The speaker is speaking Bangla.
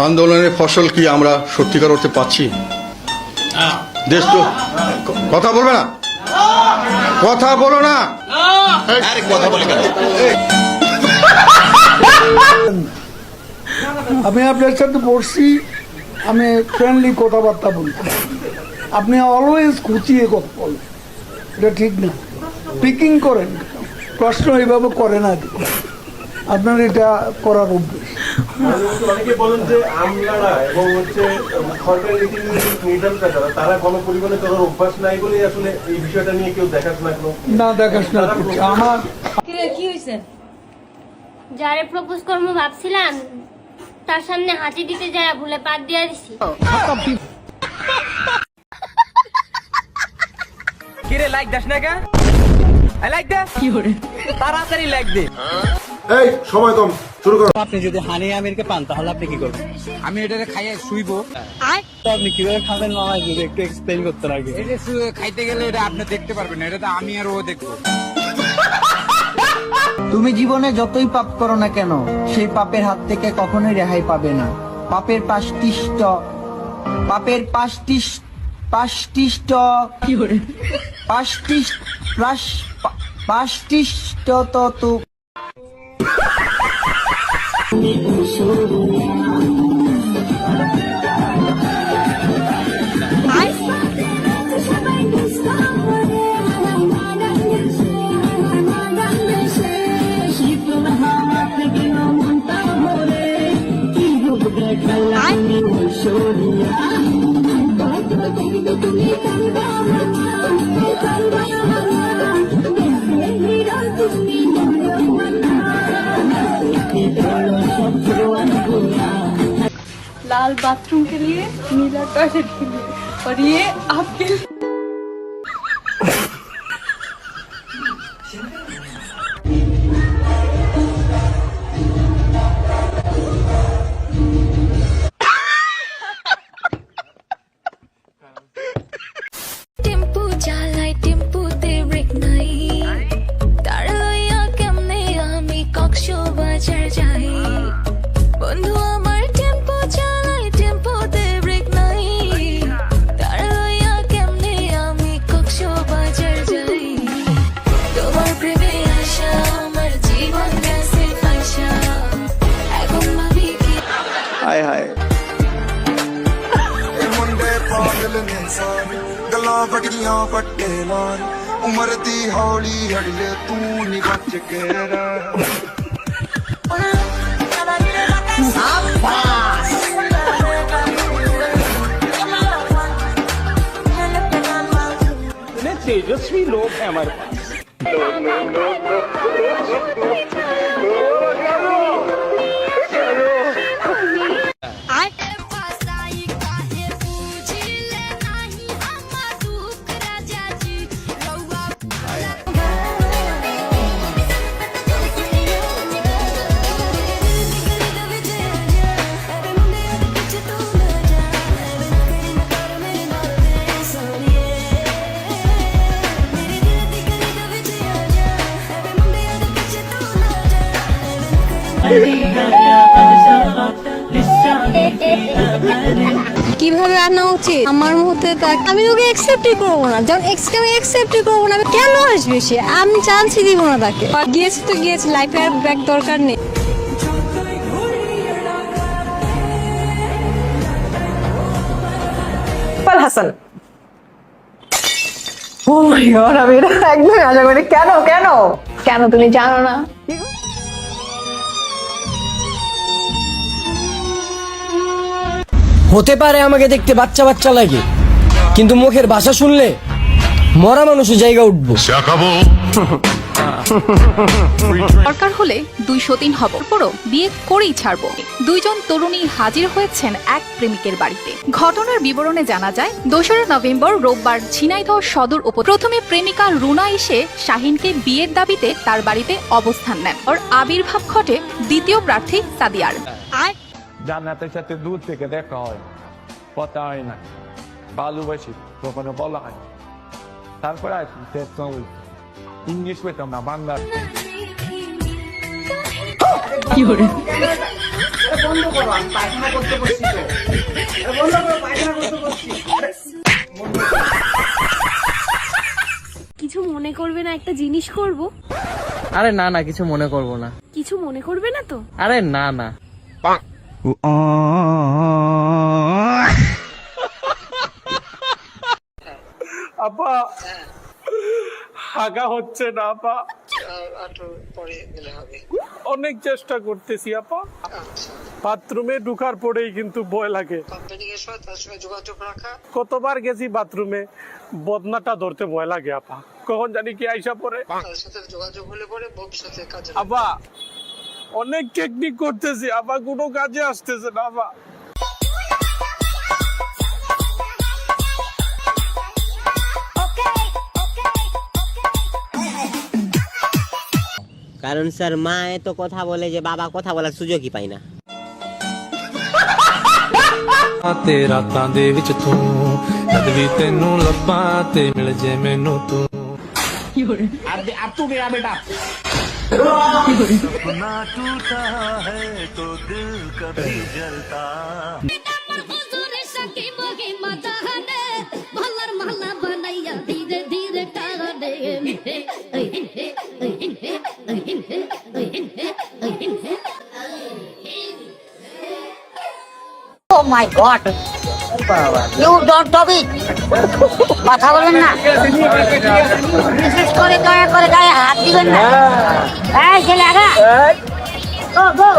আন্দোলনের ফসল কি আমরা সত্যিকার অর্থে পাচ্ছি? দেশ তো কথা বলবে না, কথা বলো না, কথা বলে কেন? আমি আপনার সাথে বসছি, আমি ফ্রেন্ডলি কথাবার্তা বলছি, আপনি অলওয়েজ খুঁচিয়ে কথা বলেন, এটা ঠিক না। পিকিং করেন, প্রশ্ন এইভাবে করে না, আপনার এটা করার অভ্যেস। অনেকে বলেন যে আমলারা এবং সরকারি নির্ধারণটা তারা গণপরিবহনে চলার অভ্যাস নাই বলে আসলে এই বিষয়টা নিয়ে কেউ দেখাশোনা না দেখাশোনা করছে। আমার কি হয়েছে? যারে প্রপোজ করবো ভাবছিলাম, তার সামনে হাঁচি দিতে যায় ভুলে পাত দিয়ে দিছি। কিরে লাইক দাস না কে? I like that. কি করে? তাড়াতাড়ি লাইক দে। এই সময় কম, শুরু করো। আপনি যদি হানি আমিরকে পান তাহলে আপনি কি করবেন? আমি এটারে খাইয়ে শুইবো। তো আপনি কিভাবে খাবেন না যদি একটু এক্সপ্লেইন করতেন আগে। এটা খাইতে গেলে এটা আপনি দেখতে পারবেন না, এটা তো আমি আর ও দেখবো। তুমি জীবনে যতই পাপ করো না কেন, সেই পাপের হাত থেকে কখনোই রেহাই পাবে না। পাপের পাষ্টিষ্ট তো लाल बाथरूम के लिए, नीला टॉयलेट के लिए, और ये आपके लिए। টেম্পু চালাই টেম্পুতে ব্রেক নাই, তার লইয়া কেমনে আমি কক্সবাজার যাই। বন্ধু আমার টেম্পু চালাই টেম্পুতে ব্রেক নাই, তার লইয়া কেমনে আমি কক্সবাজার যাই। তোমার প্রেমে আসা আমার জীবন গেছে পয়সা, এখন ভাবি কি হায় হায়, ਗੱਲਾਂ ਵੱਡੀਆਂ ਪੱਟੇ ਲਾਰ ਉਮਰ ਦੀ ਹੌਲੀ ਹੜਲੇ ਤੂੰ ਨੀ ਬਚ ਕੇ ਰਹਿ। तेजस्वी लोग हैं हमारे पास। কিভাবে আনা উচিত আমার মতে, আমি তোকে অ্যাকসেপ্টই করবো না। যখন আমি অ্যাকসেপ্টই করবো না, কেন আসবে সে? আমি চান্সই দিব না তাকে। গিয়েছে তো গিয়েছে, লাইফে আর ব্যাক দরকার নেই। হাসান, ও মাই গড, আমি এটা একদম আশা করি। কেন কেন কেন তুমি জানো না? হতে পারে আমাকে দেখতে বাচ্চা বাচ্চা লাগে, কিন্তু মুখের ভাষা শুনলে মরা মানুষের জায়গা উঠবো। দরকার হলে 203 হব, পরও বিয়ে করেই ছাড়বো। দুইজন তরুণী হাজির হয়েছেন এক প্রেমিকের বাড়িতে। ঘটনার বিবরণে জানা যায়, 2রা নভেম্বর রোববার ঝিনাইদহ সদর প্রথমে প্রেমিকা রুনা এসে শাহিনকে বিয়ের দাবিতে তার বাড়িতে অবস্থান নেন। ওর আবির্ভাব ঘটে দ্বিতীয় প্রার্থী সাদিয়ার। জান্নাতের সাথে দূর থেকে দেখা হয়, কথা হয় না, ভালোবাসি কখনো বলা হয়। তারপরে ইংলিশ পেতাম না, বাংলা। কি করে? কিছু মনে করবে না, একটা জিনিস করব। আরে না না, কিছু মনে করব না। কিছু মনে করবে না তো? আরে না না। আপা হাগা হচ্ছে না আপা, অনেক চেষ্টা করতেছি আপা। বাথরুমে ঢুকার পরেই কিন্তু ভয় লাগে। কতবার গেছি বাথরুমে, বদনাটা ধরতে ভয় লাগে আপা, কখন জানি কি আইসা পরে। আপা অনেক টেকনিক করতেছি আপা, কোনো কাজে আসতেছে না আপা। কারণ স্যার মা এত কথা বলে যে বাবা কথা বলার সুযোগই পায় না। ਤੇ ਰਾਤਾਂ ਦੇ ਵਿੱਚ ਤੂੰ ਜਦ ਵੀ ਤੈਨੂੰ ਲੱਭਾਂ ਤੇ ਮਿਲ ਜੇ ਮੈਨੂੰ ਤੂੰ। अब तू मेरा बेटा ना टूटा है तो दिल कभी जलता Oh my God! You don't stop it! কথা বলেন না, বিশেষ করে দয়া করে গায়ে হাত দিবেন না। এই ছেলে আগা, গো গো।